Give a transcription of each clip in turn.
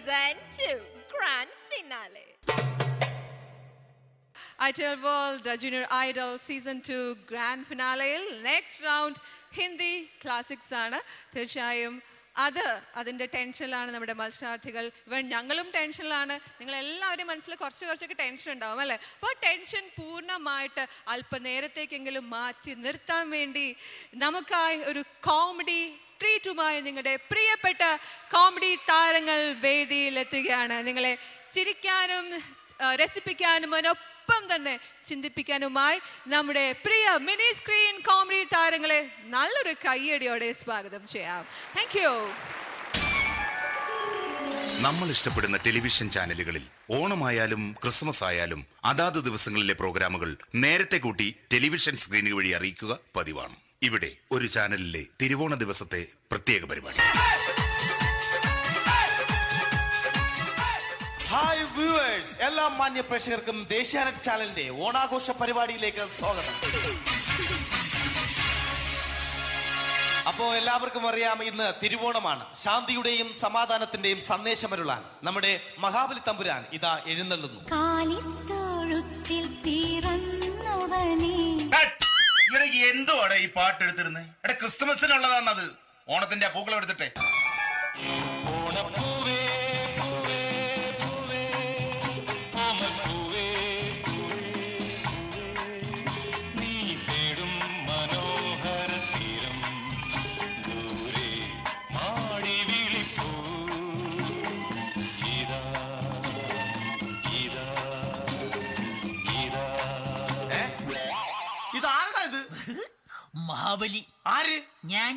present to Grand Finale. ITL World Junior Idol Season 2 Grand Finale. Next round Hindi Classics ആണ്. തീർച്ചയായും അതിൻ്റെ ടെൻഷനിലാണ് നമ്മുടെ മത്സരാർത്ഥികൾ. ഇവൻ ഞങ്ങളും ടെൻഷനിലാണ്. നിങ്ങളെല്ലാവരും മനസ്സിൽ കുറച്ചൊക്കെ ടെൻഷൻ ഉണ്ടാവും അല്ലേ? അപ്പോൾ ടെൻഷൻ പൂർണ്ണമായിട്ട് അല്പനേരത്തേക്കെങ്കിലും മാറ്റി നിർത്താൻ വേണ്ടി നമുക്കായി ഒരു കോമഡി ട്രീറ്റുമായി നിങ്ങളുടെ പ്രിയപ്പെട്ട കോമഡി താരങ്ങൾ വേദിയിലെത്തുകയാണ്. നിങ്ങളെ ചിരിക്കാനും രസിപ്പിക്കാനും ഒപ്പം തന്നെ ചിന്തിപ്പിക്കാനുമായി നമ്മുടെ പ്രിയ മിനി സ്ക്രീൻ കോമഡി താരങ്ങളെ നല്ലൊരു കയ്യടിയോടെ സ്വാഗതം ചെയ്യാം. Thank you. നമ്മൾ ഇഷ്ടപ്പെടുന്ന ടെലിവിഷൻ ചാനലുകളിൽ ഓണമായാലും ക്രിസ്മസ് ആയാലും അതാത് ദിവസങ്ങളിലെ പ്രോഗ്രാമുകൾ നേരത്തെ കൂട്ടി ടെലിവിഷൻ സ്ക്രീനുകൾ വഴി അറിയിക്കുക പതിവാണ്. ഇവിടെ ഒരു ചാനലിലെ തിരുവോണ ദിവസത്തെ പ്രത്യേക പരിപാടി. ഹായ് വ്യൂവേഴ്സ്, എല്ലാ മാന്യ പ്രേക്ഷകർക്കും ദേശീയാനെറ്റ് ചാനലിന്റെ ഓണാഘോഷ പരിപാടിയിലേക്ക് സ്വാഗതം. അപ്പോ എല്ലാവർക്കും അറിയാം, ഇന്ന് തിരുവോണമാണ്. ശാന്തിയുടെയും സമാധാനത്തിന്റെയും സന്ദേശമരുളാൻ നമ്മുടെ മഹാബലി തമ്പുരാൻ ഇതാ എഴുന്നള്ളുന്നു. എന്തുവാടാ ഈ പാട്ട് എടുത്തിരുന്നത്? എടാ, ക്രിസ്തുമസിനുള്ളതാണത്. ഓണത്തിന്റെ പൂക്കളം എടുത്തിട്ടെ. മഹാബലി ആര്? ഞാൻ.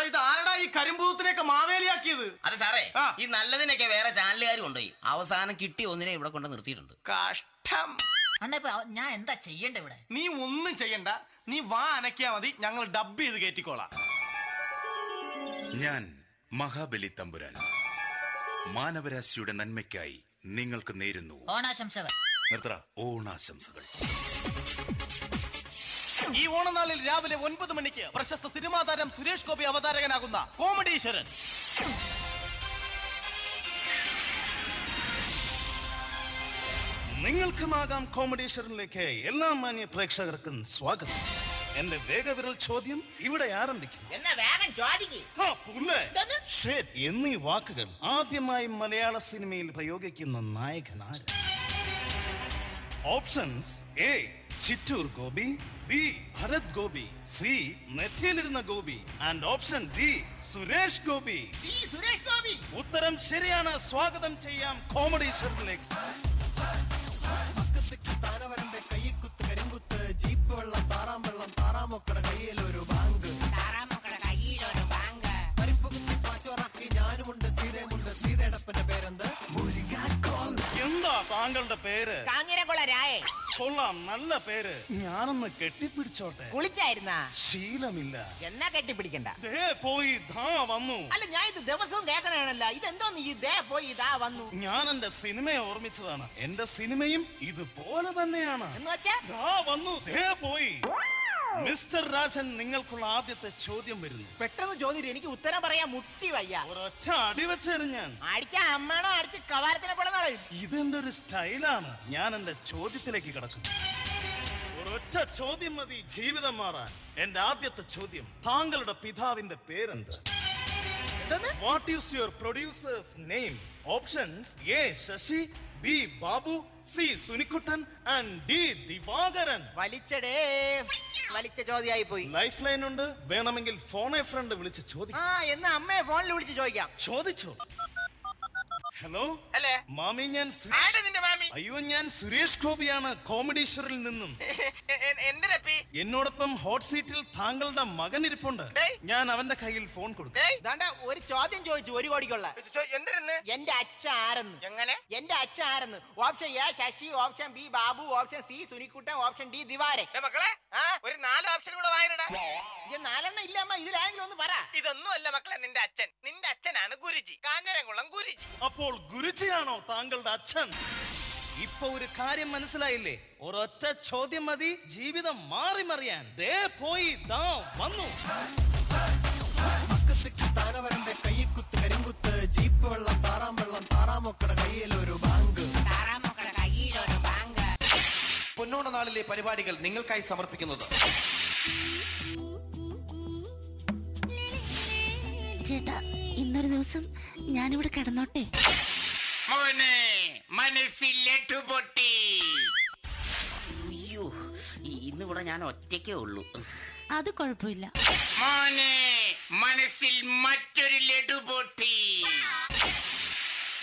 ഇത് ആരടാ ഈ കരിമ്പൂത്തിനെയൊക്കെ മാവേലിയാക്കിയത്? അതെ സാറേ, ഈ നല്ലതിനൊക്കെ വേറെ ചാനലുകാർ കൊണ്ടുപോയി അവസാനം കിട്ടി ഒന്നിനെ ഇവിടെ കൊണ്ട് നിർത്തിയിട്ടുണ്ട്. കഷ്ടം. അണ്ണാ ഞാൻ എന്താ ചെയ്യണ്ട ഇവിടെ? നീ ഒന്നും ചെയ്യണ്ട, നീ വാ അനക്കിയാ മതി, ഞങ്ങൾ ഡബ് ചെയ്ത് കയറ്റിക്കോളാം. ഞാൻ മഹാബലി തമ്പുരാൻ മാനവരാശിയുടെ നന്മയ്ക്കായി നിങ്ങൾക്ക് നേരുന്നു ഓണാശംസകൾ. ഓണാശംസകൾ. ഈ ഓണനാളിൽ രാവിലെ 9 മണിക്ക് പ്രശസ്ത സിനിമാ താരം സുരേഷ് ഗോപി അവതാരകനാകുന്ന കോമഡീശ്വരൻ. നിങ്ങൾക്കുമാകാം കോമഡീശ്വരനിലേക്ക് എല്ലാ മാന്യ പ്രേക്ഷകർക്കും സ്വാഗതം. എന്റെ വേഗവിരൽ ചോദ്യം ഇവിടെ ആരംഭിക്കും. എന്നീ വാക്കുകൾ ആദ്യമായി മലയാള സിനിമയിൽ പ്രയോഗിക്കുന്ന നായകനാര്? Options: A Chittoor Gopi, B Bharath Gopi, C നെറ്റിയിലിരുന്ന Gopi, and option D Suresh Gopi. ഉത്തരം ശരിയാണ്. സ്വാഗതം ചെയ്യാം കോമഡീശ്വരനിലേക്ക്. എന്താ താങ്കളുടെ പേര്? കൊള്ളാം, നല്ല പേര്. ഞാനൊന്ന് കെട്ടിപ്പിടിച്ചോട്ടെ? കുളിച്ചായിരുന്നാ? ശീലമില്ല. എന്നാ കെട്ടിപ്പിടിക്കണ്ട. ദേ പോയി ദാ വന്നു. അല്ല, ഞാൻ ഇത് ദിവസവും കേൾക്കണല്ല. ഇതെന്തോന്ന് ഈ ദേ പോയി ദാ വന്നു? ഞാൻ എന്റെ സിനിമയെ ഓർമ്മിച്ചതാണ്. എന്റെ സിനിമയും ഇതുപോലെ തന്നെയാണ്. എന്ന് വെച്ചാ ദാ വന്നു, ദേ പോയി. മിസ്റ്റർ രാജൻ, നിങ്ങൾക്കുള്ള ആദ്യത്തെ ചോദ്യം വരുന്നു. പെട്ടെന്ന് ചോദ്യം, എനിക്ക് ഉത്തരം പറയാൻ മുട്ടി വയ്യ. ഒരൊറ്റ അടിവെച്ചേരും ഞാൻ. അടിച്ച അമ്മയാണോ അടിച്ച് കവാലത്തിനെ പോലെ കളയും. ഇതെന്റെ ഒരു സ്റ്റൈലാണ്. ഞാൻ എന്റെ ചോദ്യത്തിലേക്ക് കടക്കുന്നു. ഒരൊറ്റ ചോദ്യം മതി ജീവിതം മാറാൻ. എന്റെ ആദ്യത്തെ ചോദ്യം: താങ്കളുടെ പിതാവിന്റെ പേരെന്ത്? What is your producer's name? Options: A Sasi, B Babu, C Sunikuttan, and D Divakaran. വലിച്ചടേ, വലിച്ച ചോദ്യമായി പോയി. ലൈഫ് ലൈൻ ഉണ്ട്, വേണമെങ്കിൽ ഫോണെ ഫ്രണ്ട് വിളിച്ച് ചോദിക്കാം. എന്നാ അമ്മയെ ഫോണിൽ വിളിച്ച് ചോദിക്കാം. ചോദിച്ചോ. ഹലോ. അല്ലേ മാമി, ഞാൻ അയ്യോ, ഞാൻ സുരേഷ് ഗോപിയാണ്, കോമഡീശ്വറിൽ നിന്നും. എന്നോടൊപ്പം ഹോട്ട് സീറ്റിൽ താങ്കളുടെ മകൻ ഇരിപ്പുണ്ട്. ഞാൻ അവന്റെ കയ്യിൽ ഫോൺ കൊടുക്കും. ഒരു ചോദ്യം ചോദിച്ചു, 1 കോടിക്കുള്ള. എന്റെ അച്ഛൻ ആരെന്ന്? എങ്ങനെ എന്റെ അച്ഛൻ ആരെന്ന്? Option A Sasi, option B Babu, option C Sunikuttan, option D Divaran. മക്കളെ, ഒരു 4 ഓപ്ഷൻ കൂടെ വായിരടാ. 4 ഇല്ല അമ്മ, ഇതിലായെങ്കിലും ഒന്ന് പറ. ഇതൊന്നും അല്ല മക്കളെ നിന്റെ അച്ഛൻ. നിന്റെ അച്ഛനാണ് ഗുരുജി, കാഞ്ഞിരംകുളം ഗുരുജി. അപ്പോൾ ഗുരുജിയാണോ താങ്കളുടെ അച്ഛൻ? ഇപ്പൊ ഒരു കാര്യം മനസ്സിലായില്ലേ? ഒരൊറ്റ ചോദ്യം മതി ജീവിതം മാറി മറിയാൻ. ദേ പോയി ദാ വന്നു. ജീപ്പ് വെള്ളം താറാം ഓണനാളിലെ പരിപാടികൾ നിങ്ങൾക്കായി സമർപ്പിക്കുന്നത് ചേട്ടാ, ഇന്നൊരു ദിവസം ഞാനിവിടെ കിടന്നോട്ടെ? അയ്യോ, ഇന്നിവിടെ ഞാൻ ഒറ്റയ്ക്കേ ഉള്ളൂ. അത് കുഴപ്പമില്ല. മനസ്സിൽ മറ്റൊരു ലഡു പൊട്ടി.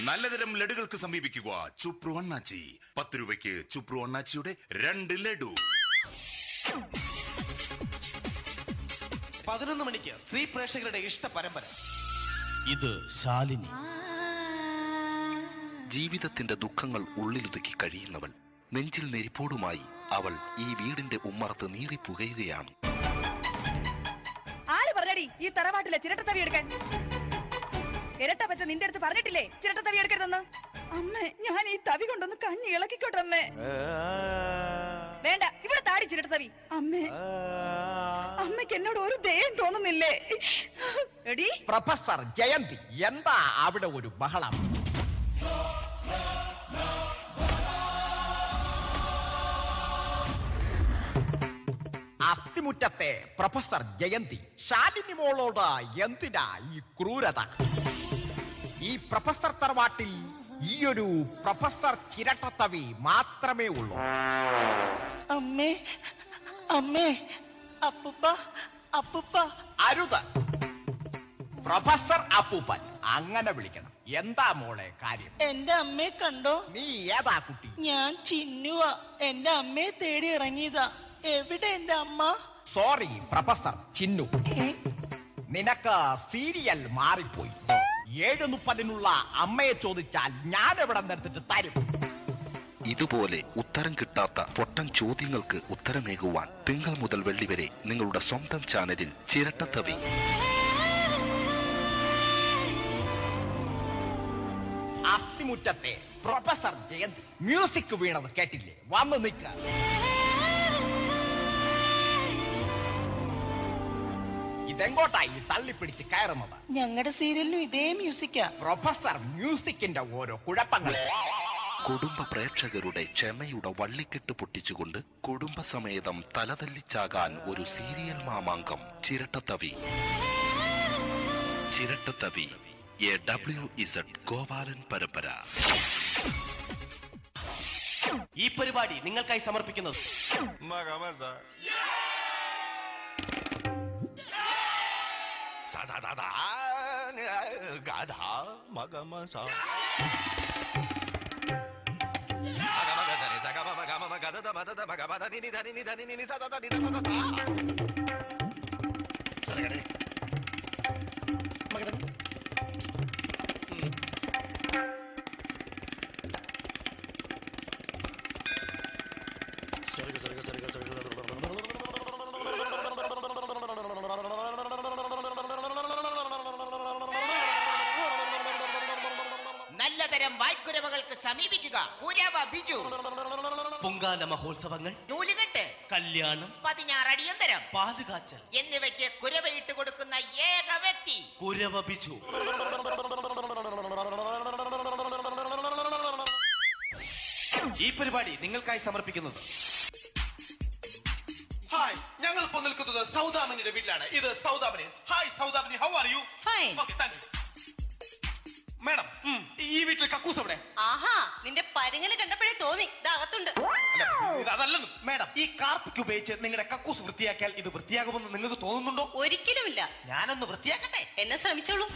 നല്ലതരം ലഡുകൾക്ക് സമീപിക്കുക ചുപ്രു അണ്ണാച്ചി. 10 രൂപയ്ക്ക് ചുപ്രു അണ്ണാച്ചിയുടെ 2 ലഡു. 11 മണിക്ക് സ്ത്രീ പ്രേക്ഷകരുടെ ഇഷ്ട പരമ്പര. ഇത് ശാലിനി. ജീവിതത്തിന്റെ ദുഃഖങ്ങൾ ഉള്ളിലൊതുക്കി കഴിയുന്നവൾ. നെഞ്ചിൽ നെരിപ്പോടുമായി അവൾ ഈ വീടിന്റെ ഉമ്മറത്ത് നീറി പുകയുകയാണ്. ആര് പറഞ്ഞടി ഈ തറവാട്ടിലെ ചിരട്ടത്തവി എടുക്കാൻ? ഇരട്ട പറ്റ നിന്റെ അടുത്ത് പറഞ്ഞിട്ടില്ലേ ചിരട്ടത്തവി എടുക്കരുതെന്ന്? അമ്മേ, ഞാൻ ഈ തവി കൊണ്ടൊന്ന് കഞ്ഞി ഇളക്കിക്കോട്ടെ അമ്മേ. വേണ്ട, ഇവിടെ താടി ചിരട്ടത്തവി. അമ്മേ, അമ്മയ്ക്ക് എന്നോട് ഒരു ദയം തോന്നുന്നില്ലേ? എടി പ്രൊഫസർ ജയന്തി, എന്താ അവിടെ ഒരു ബഹളം? അസ്ഥിമുറ്റത്തെ പ്രൊഫസർ ജയന്തി, ശാലിനി മോളോട് എന്തിനാ ഈ ക്രൂരത? ഈ പ്രൊഫസർ തറവാട്ടിൽ ഈ ഒരു പ്രൊഫസർ ചിരട്ടത്തവി മാത്രമേ ഉള്ളൂ. അമ്മേ, അമ്മേ, അപ്പൂപ്പ, അപ്പൂപ്പ. അരുത്, പ്രൊഫസർ അപ്പൂപ്പൻ അങ്ങനെ വിളിക്കണം. എന്താ മോളെ കാര്യം? എന്റെ അമ്മയെ കണ്ടോ? നീ ഏതാ കുട്ടി? ഞാൻ ചിന്നുവാ. എന്റെ അമ്മയെ തേടി ഇറങ്ങിയതാ. എവിടെ എന്റെ അമ്മ? സോറി പ്രൊഫസർ ചിന്നു, നിനക്ക് സീരിയൽ മാറിപ്പോയി. 7:30 അമ്മയെ ചോദിച്ചാൽ ഞാൻ എവിടെ നിർത്തിട്ട് തരും? ഇതുപോലെ ഉത്തരം കിട്ടാത്ത പൊട്ടൻ ചോദ്യങ്ങൾക്ക് ഉത്തരമേകുവാൻ തിങ്കൾ മുതൽ വെള്ളി വരെ നിങ്ങളുടെ സ്വന്തം ചാനലിൽ ചിരട്ടത്തവി. അസ്ഥിമുറ്റത്തെ പ്രൊഫസർ ജയന്തി, മ്യൂസിക് വീണത് കേട്ടില്ലേ? വന്ന് നിൽക്ക. ഇതെങ്കോട്ടായി തള്ളിപ്പിടിച്ച് കയറുന്നത്? ഞങ്ങളുടെ സീരിയലിനും ഇതേ മ്യൂസിക്കാ. പ്രൊഫസർ മ്യൂസിക്കിന്റെ ഓരോ കുഴപ്പങ്ങൾ. കുടുംബ പ്രേക്ഷകരുടെ ക്ഷമയുടെ വള്ളിക്കെട്ട് പൊട്ടിച്ചുകൊണ്ട് കുടുംബസമേതം തലതല്ലിച്ചാകാൻ ഒരു സീരിയൽ മാമാങ്കം ചിരട്ടത്തവി. ചിരട്ടത്തവി, AWZ ഗോപാലൻ പരമ്പര. ഈ പരിപാടി നിങ്ങൾക്കായി സമർപ്പിക്കുന്നത് നല്ലതരം വായ്ക്കുരവകൾക്ക് സമീപിക്കുക കുരവ ബിജു. പൊങ്കാല മഹോത്സവങ്ങൾ, നൂലുകെട്ട്, കല്യാണം, 16 അടിയന്തരം, പാലുകാച്ചൽ എന്നിവയ്ക്ക് കുരവയിട്ട് കൊടുക്കുന്ന ഏക വ്യക്തി കുരവ ബിജു. ഈ പരിപാടി നിങ്ങൾക്കായി സമർപ്പിക്കുന്നത് ഹായ്, ഞങ്ങൾ ഇപ്പോൾ നിൽക്കുന്നത് സൗദാമിനിയുടെ വീട്ടിലാണ്. ഇത് Saudamini. Hi Saudamini, how are you? Fine. Okay, thank you. Madam, ഈ വീട്ടിൽ കക്കൂസ് എവിടെ? ആഹാ, നിന്റെ പരുങ്ങല് കണ്ടപ്പോഴേ തോന്നി അകത്തുണ്ട്. അതല്ലെന്ന് മാഡം, ഈ കാർപ്പിക്ക് ഉപയോഗിച്ച് നിങ്ങളുടെ കക്കൂസ് വൃത്തിയാക്കിയാൽ ഇത് വൃത്തിയാകുമെന്ന് നിങ്ങൾക്ക് തോന്നുന്നുണ്ടോ? ഒരിക്കലുമില്ല. ഞാനൊന്ന് വൃത്തിയാക്കട്ടെ. എന്നെ ശ്രമിച്ചോളൂ.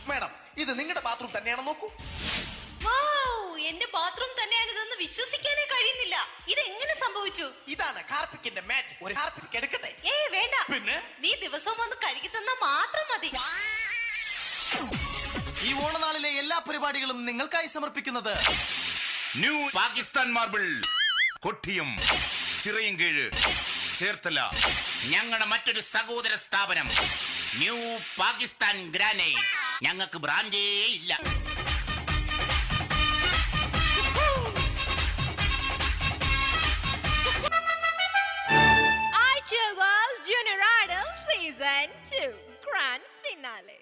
മാഡം, ഇത് നിങ്ങളുടെ ബാത്റൂം തന്നെയാണെന്ന് നോക്കൂ. എന്റെ ബാത്റൂം തന്നെയാണ് ഇതെന്ന് വിശ്വസിക്കാനേ കഴിയുന്നില്ല. ഇത് എങ്ങനെ സംഭവിച്ചു? ഇതാണ് കാർപ്പിക്കിന്റെ മാജിക്. ഒരു കാർപ്പിക് എടുക്കട്ടെ? വേണ്ട. പിന്നെ നീ ദിവസവും ഒന്ന് കഴുകി തന്നാ മാത്രം മതി. ഈ ഓണനാളിലെ എല്ലാ പരിപാടികളും നിങ്ങൾക്കായി സമർപ്പിക്കുന്നത് ന്യൂ പാകിസ്ഥാൻ മാർബിൾ, കൊട്ടിയം, ചിറയൻകീഴ്, ചേർത്തല. ഞങ്ങളുടെ മറ്റൊരു സഹോദര സ്ഥാപനം ന്യൂ പാകിസ്ഥാൻ ഗ്രാനൈറ്റ്. ഞങ്ങൾക്ക് ബ്രാൻഡേ ഇല്ല. Junior Idol Season 2 Grand Finale.